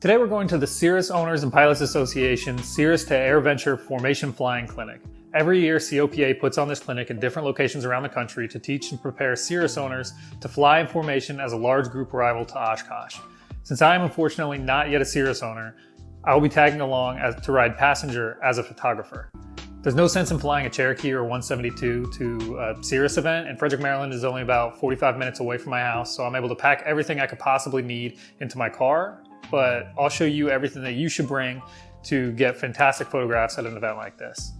Today we're going to the Cirrus Owners and Pilots Association Cirrus to Airventure Formation Flying Clinic. Every year, COPA puts on this clinic in different locations around the country to teach and prepare Cirrus owners to fly in formation as a large group arrival to Oshkosh. Since I am unfortunately not yet a Cirrus owner, I will be tagging along to ride passenger as a photographer. There's no sense in flying a Cherokee or 172 to a Cirrus event, and Frederick, Maryland is only about 45 minutes away from my house, so I'm able to pack everything I could possibly need into my car. But I'll show you everything that you should bring to get fantastic photographs at an event like this.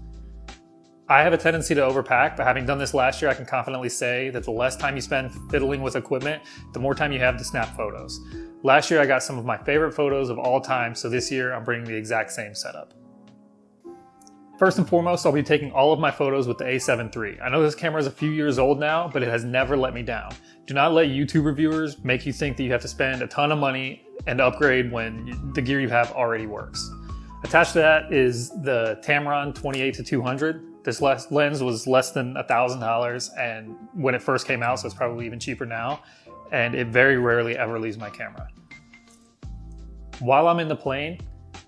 I have a tendency to overpack, but having done this last year, I can confidently say that the less time you spend fiddling with equipment, the more time you have to snap photos. Last year, I got some of my favorite photos of all time, so this year I'm bringing the exact same setup. First and foremost, I'll be taking all of my photos with the A7 III. I know this camera is a few years old now, but it has never let me down. Do not let YouTube reviewers make you think that you have to spend a ton of money and upgrade when the gear you have already works. Attached to that is the Tamron 28-200. This lens was less than $1,000 and when it first came out, so it's probably even cheaper now, and it very rarely ever leaves my camera. While I'm in the plane,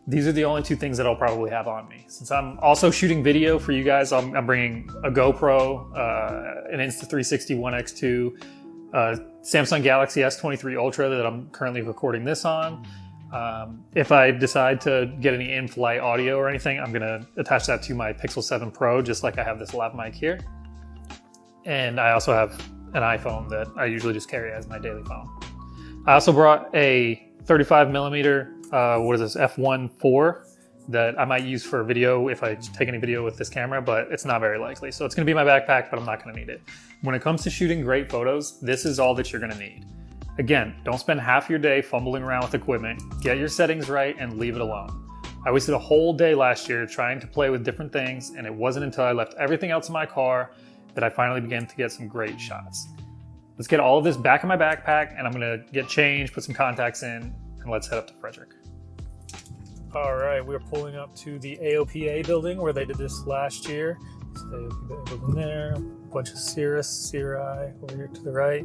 these are the only two things that I'll probably have on me. Since I'm also shooting video for you guys, I'm bringing a GoPro, an Insta360 One X2, Samsung Galaxy S23 Ultra that I'm currently recording this on. If I decide to get any in-flight audio or anything, I'm gonna attach that to my Pixel 7 Pro, just like I have this lav mic here. And I also have an iPhone that I usually just carry as my daily phone. I also brought a 35 millimeter, f1.4 that I might use for video if I take any video with this camera, but it's not very likely. So it's gonna be my backpack, but I'm not gonna need it. When it comes to shooting great photos, this is all that you're gonna need. Again, don't spend half your day fumbling around with equipment, get your settings right and leave it alone. I wasted a whole day last year trying to play with different things, and it wasn't until I left everything else in my car that I finally began to get some great shots. Let's get all of this back in my backpack, and I'm gonna get changed, put some contacts in, and let's head up to Frederick. All right, we're pulling up to the AOPA building where they did this last year. So the AOPA building there, a bunch of Cirrus over here to the right.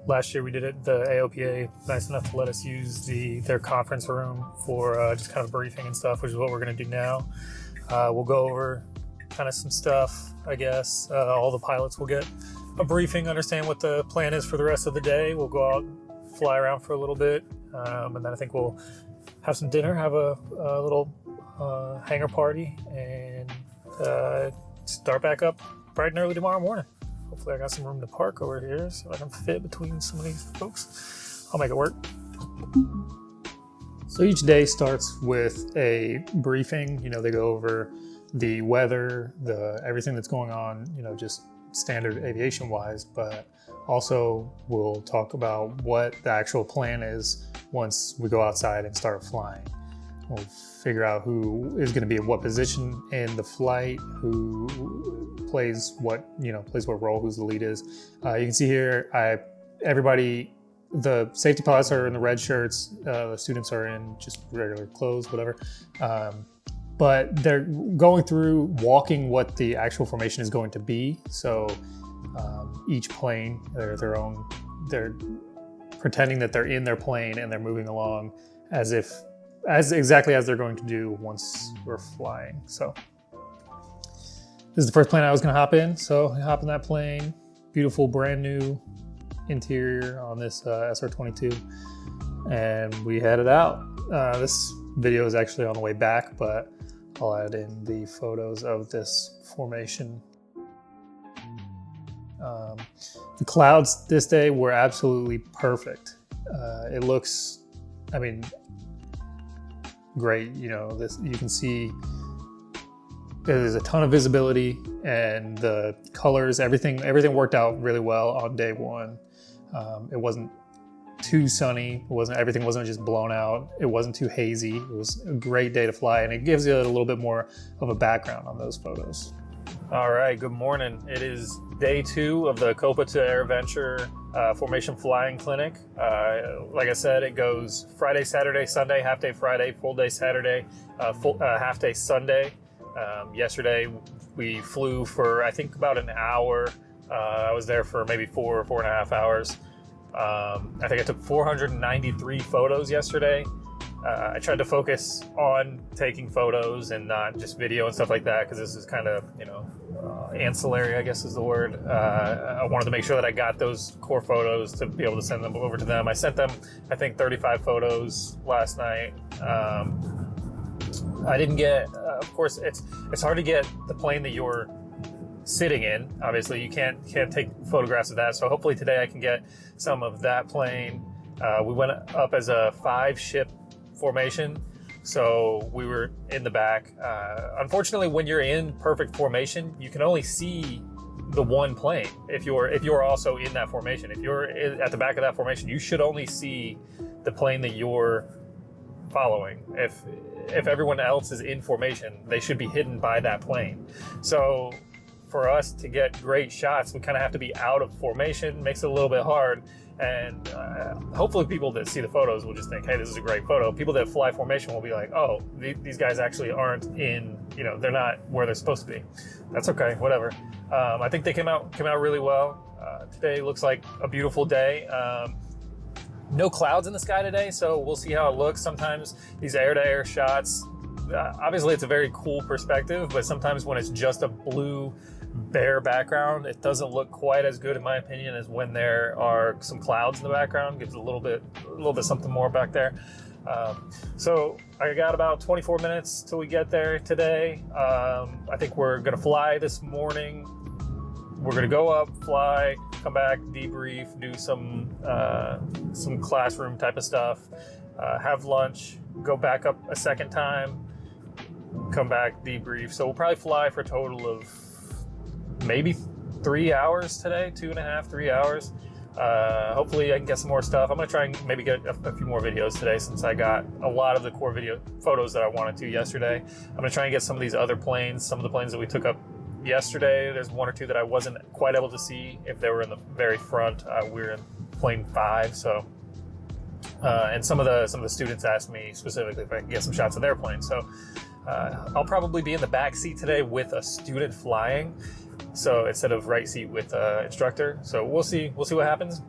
Last year we did it, the AOPA, nice enough to let us use their conference room for just kind of briefing and stuff, which is what we're gonna do now. We'll go over kind of some stuff, I guess. All the pilots will get a briefing, understand what the plan is for the rest of the day. We'll go out, fly around for a little bit, and then I think we'll have some dinner, have a little hangar party, and start back up bright and early tomorrow morning. Hopefully I got some room to park over here so I can fit between some of these folks. I'll make it work. So each day starts with a briefing. You know, they go over the weather, everything that's going on, you know, just standard aviation wise, but also we'll talk about what the actual plan is once we go outside and start flying. We'll figure out who is going to be in what position in the flight, who plays what role, who's the lead is. You can see here, the safety pilots are in the red shirts, the students are in just regular clothes, whatever. But they're going through walking what the actual formation is going to be. So each plane, they're pretending that they're in their plane and they're moving along exactly as they're going to do once we're flying. So this is the first plane I was gonna hop in. So I hop in that plane, beautiful brand new interior on this SR22, and we headed out. This video is actually on the way back, but I'll add in the photos of this formation. The clouds this day were absolutely perfect. It looks, great. You know, you can see there's a ton of visibility, and the colors, everything worked out really well on day one. It wasn't too sunny. Everything wasn't just blown out. It wasn't too hazy. It was a great day to fly, and it gives you a little bit more of a background on those photos. All right, good morning. It is day 2 of the COPA to Airventure Formation Flying Clinic. Like I said, it goes Friday, Saturday, Sunday, half day Friday, full day Saturday, half day Sunday. Yesterday we flew for I think about an hour. I was there for maybe 4 or 4.5 hours. I think I took 493 photos yesterday, I tried to focus on taking photos and not just video and stuff like that, because this is kind of, ancillary, I guess is the word. I wanted to make sure that I got those core photos to be able to send them over to them. I sent them, I think, 35 photos last night. I didn't get, of course, it's hard to get the plane that you're sitting in. Obviously, you can't take photographs of that. So hopefully today I can get some of that plane. We went up as a 5-ship formation, so we were in the back. Unfortunately, when you're in perfect formation, you can only see the one plane. If you're also in that formation, if you're at the back of that formation, you should only see the plane that you're following. If everyone else is in formation, they should be hidden by that plane. So for us to get great shots, we kind of have to be out of formation. Makes it a little bit hard. And hopefully people that see the photos will just think, hey, this is a great photo. People that fly formation will be like, oh, these guys actually aren't in, they're not where they're supposed to be. That's okay, whatever. I think they came out really well. Today looks like a beautiful day. No clouds in the sky today, so we'll see how it looks. Sometimes these air-to-air shots, obviously it's a very cool perspective, but sometimes when it's just a blue, bare background, it doesn't look quite as good, in my opinion, as when there are some clouds in the background. Gives a little bit something more back there. So I got about 24 minutes till we get there today. I think we're gonna fly this morning. We're gonna go up, fly, come back, debrief, do some classroom type of stuff, have lunch, go back up a second time, come back, debrief. So we'll probably fly for a total of maybe 3 hours today, 2.5, 3 hours. Hopefully I can get some more stuff. I'm gonna try and maybe get a few more videos today, since I got a lot of the core video photos that I wanted to yesterday. I'm gonna try and get some of these other planes, some of the planes that we took up yesterday. There's 1 or 2 that I wasn't quite able to see if they were in the very front. We were in plane 5, so and some of the students asked me specifically if I could get some shots of their plane. So I'll probably be in the back seat today with a student flying, so instead of right seat with instructor. So we'll see what happens.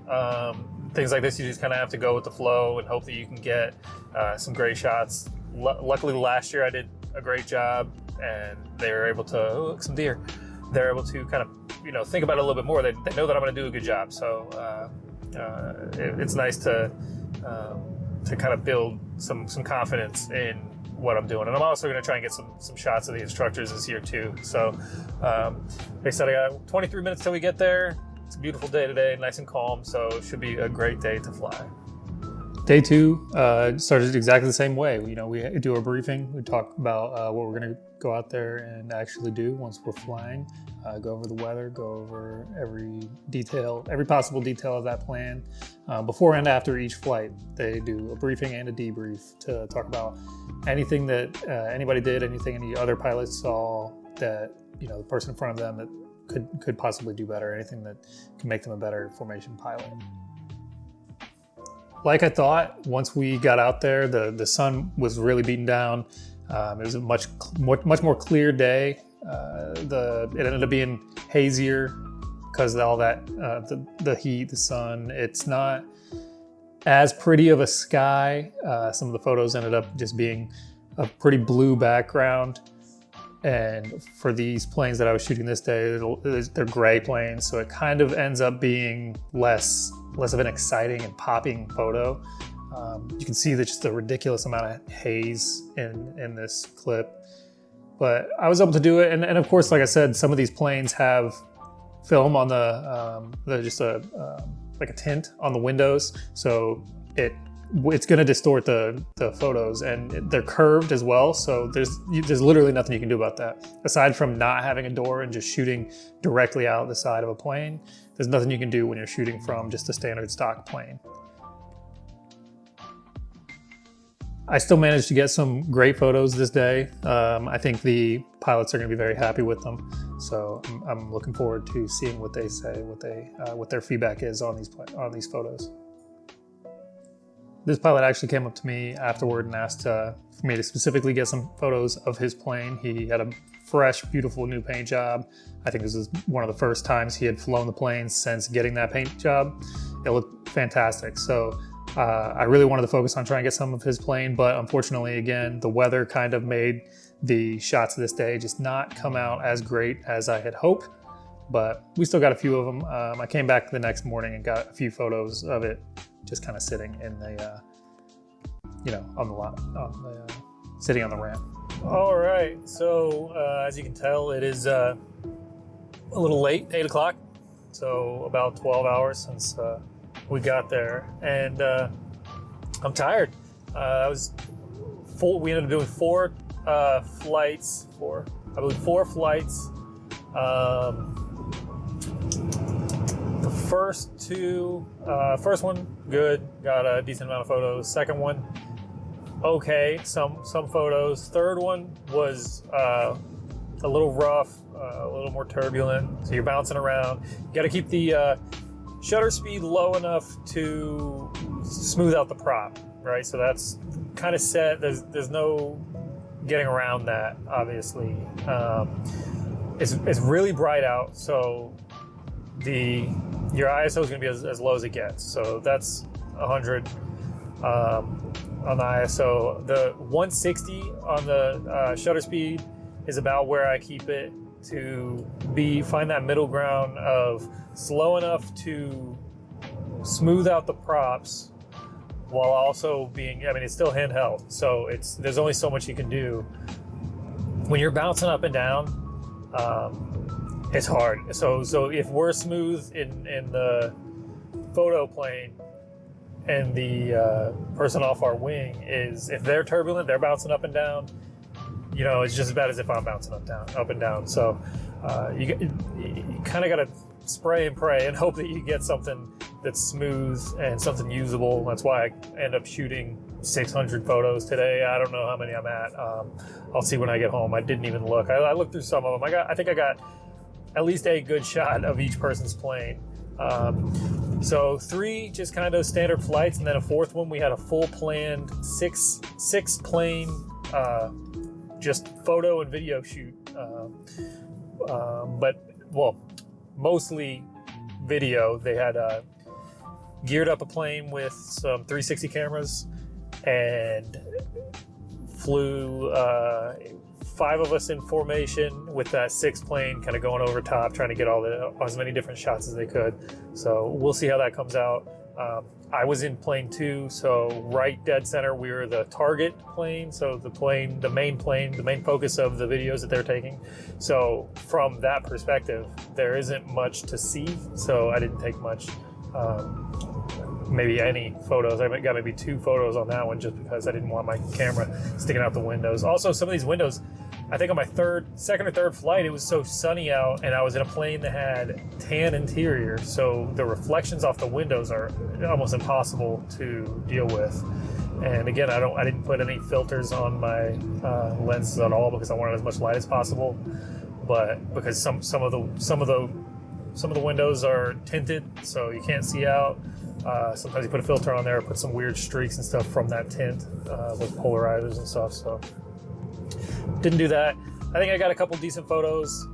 Things like this, you just kind of have to go with the flow and hope that you can get some great shots. Luckily last year I did a great job, and they were able to, look, some deer. They're able to kind of, think about it a little bit more. They know that I'm going to do a good job. So it's nice to kind of build some confidence in what I'm doing. And I'm also going to try and get some shots of the instructors this year too. So they said I got 23 minutes till we get there. It's a beautiful day today, nice and calm. So it should be a great day to fly. Day 2 started exactly the same way. We do our briefing. We talk about what we're going to go out there and actually do once we're flying. Go over the weather, go over every possible detail of that plan. Before and after each flight, they do a briefing and a debrief to talk about anything that anybody did, any other pilots saw that, the person in front of them that could possibly do better, anything that can make them a better formation pilot. Like I thought, once we got out there, the sun was really beating down. It was a much more clear day. It ended up being hazier because of all that, the heat, the sun. It's not as pretty of a sky. Some of the photos ended up just being a pretty blue background. And for these planes that I was shooting this day, they're gray planes, so it kind of ends up being less of an exciting and popping photo. You can see just the ridiculous amount of haze in this clip. But I was able to do it, and of course, like I said, some of these planes have film on like a tint on the windows, so it's going to distort the photos, and they're curved as well. So there's literally nothing you can do about that aside from not having a door and just shooting directly out the side of a plane. There's nothing you can do when you're shooting from just a standard stock plane. I still managed to get some great photos this day. I think the pilots are going to be very happy with them. So I'm looking forward to seeing what they say, what their feedback is on these photos. This pilot actually came up to me afterward and asked for me to specifically get some photos of his plane. He had a fresh, beautiful new paint job. I think this was one of the first times he had flown the plane since getting that paint job. It looked fantastic. So I really wanted to focus on trying to get some of his plane, but unfortunately, again, the weather kind of made the shots this day just not come out as great as I had hoped, but we still got a few of them. I came back the next morning and got a few photos of it just kind of sitting in the, on the lot, sitting on the ramp. All right, so as you can tell, it is a little late, 8 o'clock, so about 12 hours since we got there, and I'm tired. We ended up doing four flights. The first one, good, got a decent amount of photos. Second one, okay, some photos. Third one was a little rough, a little more turbulent, so you're bouncing around. You got to keep the shutter speed low enough to smooth out the prop, right? So that's kind of set. There's no getting around that, obviously. It's really bright out, so your ISO is going to be as low as it gets. So that's 100 on the ISO. The 160 on the shutter speed is about where I keep it to find that middle ground of slow enough to smooth out the props while also being, it's still handheld, so there's only so much you can do. When you're bouncing up and down, it's hard. So if we're smooth in the photo plane and the person off our wing if they're turbulent, they're bouncing up and down, it's just as bad as if I'm bouncing up and down. So you kind of got to spray and pray and hope that you get something that's smooth and something usable. That's why I end up shooting 600 photos today. I don't know how many I'm at. I'll see when I get home. I didn't even look. I looked through some of them. I think I got at least a good shot of each person's plane. So 3 just kind of standard flights, and then a 4th one we had a full planned six plane just photo and video shoot, mostly video. They had geared up a plane with some 360 cameras and flew 5 of us in formation with that 6th plane kind of going over top, trying to get as many different shots as they could. So we'll see how that comes out. I was in plane 2, so right dead center, we were the target plane. So the main focus of the videos that they're taking. So from that perspective, there isn't much to see. So I didn't take much, maybe any photos. I got maybe 2 photos on that one just because I didn't want my camera sticking out the windows. Also, some of these windows, I think on my second or third flight, it was so sunny out, and I was in a plane that had tan interior, so the reflections off the windows are almost impossible to deal with. And again, I didn't put any filters on my lenses at all because I wanted as much light as possible. But because some of the windows are tinted, so you can't see out. Sometimes you put a filter on there, put some weird streaks and stuff from that tint with polarizers and stuff. So didn't do that. I think I got a couple decent photos.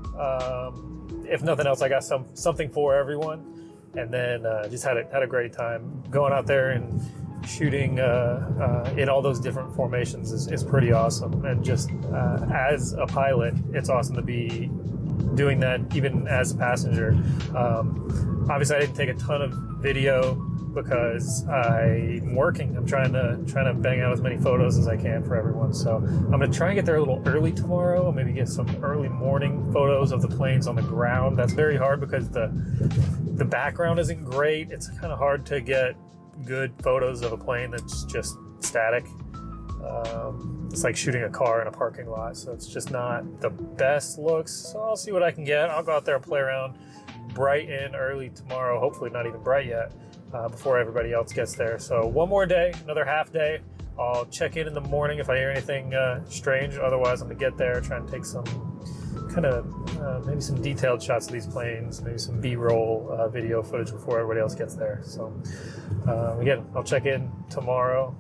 If nothing else, I got something for everyone. And then just had a great time going out there and shooting in all those different formations is pretty awesome. And just as a pilot, it's awesome to be doing that even as a passenger. Obviously, I didn't take a ton of video because I'm working. I'm trying to bang out as many photos as I can for everyone. So I'm gonna try and get there a little early tomorrow, and maybe get some early morning photos of the planes on the ground. That's very hard because the background isn't great. It's kind of hard to get good photos of a plane that's just static. It's like shooting a car in a parking lot, so it's just not the best looks. So I'll see what I can get. I'll go out there and play around bright and early tomorrow. Hopefully not even bright yet, before everybody else gets there. So one more day, another half day. I'll check in the morning if I hear anything strange. Otherwise, I'm gonna get there, try and take some kind of maybe some detailed shots of these planes, maybe some B-roll video footage before everybody else gets there. So again, I'll check in tomorrow.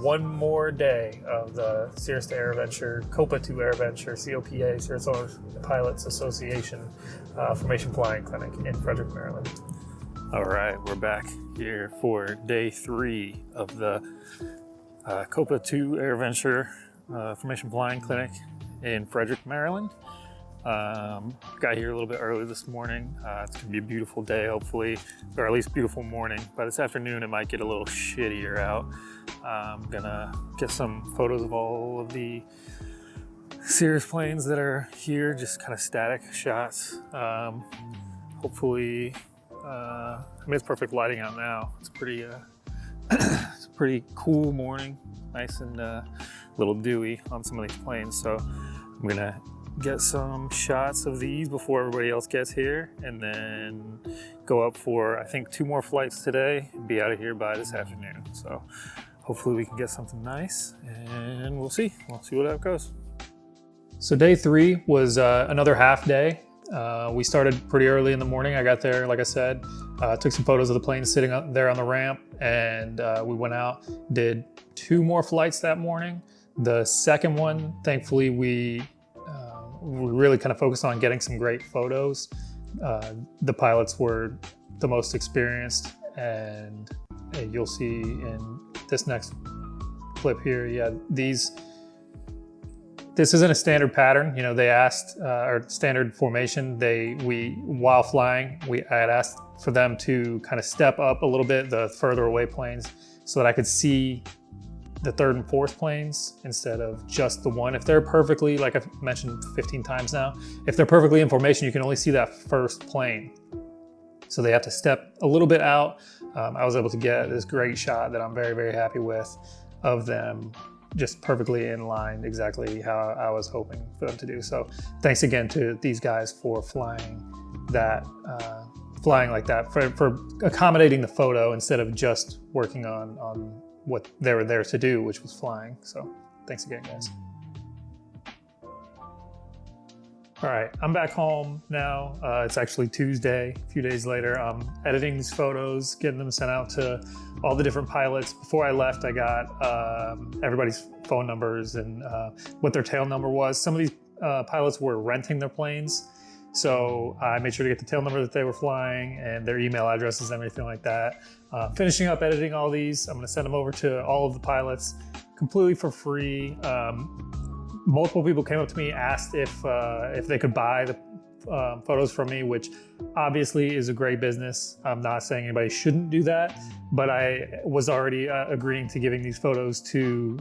One more day of the Cirrus to Airventure, COPA to Airventure, COPA, Cirrus Owners Pilots Association Formation Flying Clinic in Frederick, Maryland. All right, we're back here for day 3 of the Copa 2 Airventure Formation Flying Clinic in Frederick, Maryland. Got here a little bit early this morning. It's gonna be a beautiful day, hopefully, or at least beautiful morning. By this afternoon, it might get a little shittier out. I'm gonna get some photos of all of the Cirrus planes that are here, just kind of static shots. Hopefully, I mean, it's perfect lighting out now. It's pretty, it's a pretty cool morning, nice and little dewy on some of these planes. So I'm gonna get some shots of these before everybody else gets here, and then go up for, I think, 2 more flights today and be out of here by this afternoon. So hopefully we can get something nice, and we'll see what that goes. So day 3 was another half day. We started pretty early in the morning. I got there, like I said, took some photos of the plane sitting up there on the ramp, and we went out, did 2 more flights that morning. The second one, thankfully, we really kind of focused on getting some great photos. The pilots were the most experienced, and you'll see in this next clip here, yeah, this isn't a standard pattern. You know, they asked, or standard formation, while flying, I had asked for them to kind of step up a little bit, the further away planes, so that I could see the 3rd and 4th planes instead of just the one. If they're perfectly, like I've mentioned 15 times now, if they're perfectly in formation, you can only see that first plane. So they have to step a little bit out. I was able to get this great shot that I'm very, very happy with of them just perfectly in line, exactly how I was hoping for them to do. So thanks again to these guys for flying like that, for accommodating the photo instead of just working on what they were there to do, which was flying. So thanks again, guys. All right, I'm back home now. It's actually Tuesday, a few days later. I'm editing these photos, getting them sent out to all the different pilots. Before I left, I got everybody's phone numbers and what their tail number was. Some of these pilots were renting their planes, so I made sure to get the tail number that they were flying and their email addresses and everything like that. Finishing up editing all these, I'm gonna send them over to all of the pilots completely for free. Multiple people came up to me, asked if they could buy the photos from me, which obviously is a great business. I'm not saying anybody shouldn't do that, but I was already agreeing to giving these photos to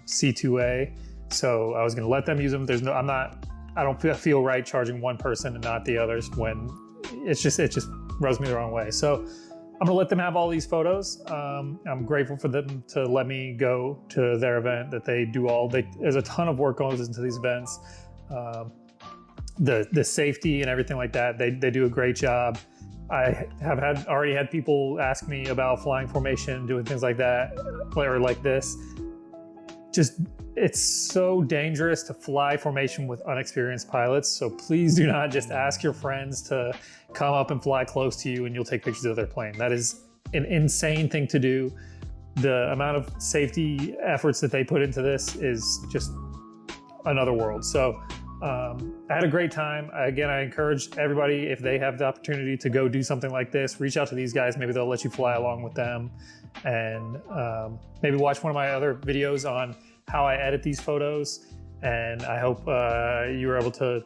C2A, so I was going to let them use them. I don't feel right charging one person and not the others when it just rubs me the wrong way. So I'm gonna let them have all these photos. I'm grateful for them to let me go to their event that they do there's a ton of work goes into these events. The safety and everything like that, they do a great job. I have already had people ask me about flying formation, doing things like that, or like this. It's so dangerous to fly formation with unexperienced pilots. So please do not just ask your friends to come up and fly close to you and you'll take pictures of their plane. That is an insane thing to do. The amount of safety efforts that they put into this is just another world. So I had a great time. Again, I encourage everybody, if they have the opportunity to go do something like this, reach out to these guys. Maybe they'll let you fly along with them, and maybe watch one of my other videos on how I edit these photos. And I hope you were able to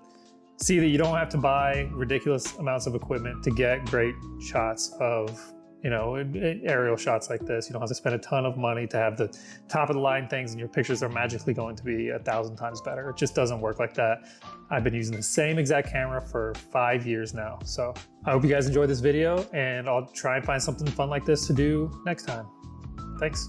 see that you don't have to buy ridiculous amounts of equipment to get great shots of, aerial shots like this. You don't have to spend a ton of money to have the top of the line things and your pictures are magically going to be 1,000 times better. It just doesn't work like that. I've been using the same exact camera for 5 years now. So I hope you guys enjoyed this video, and I'll try and find something fun like this to do next time. Thanks.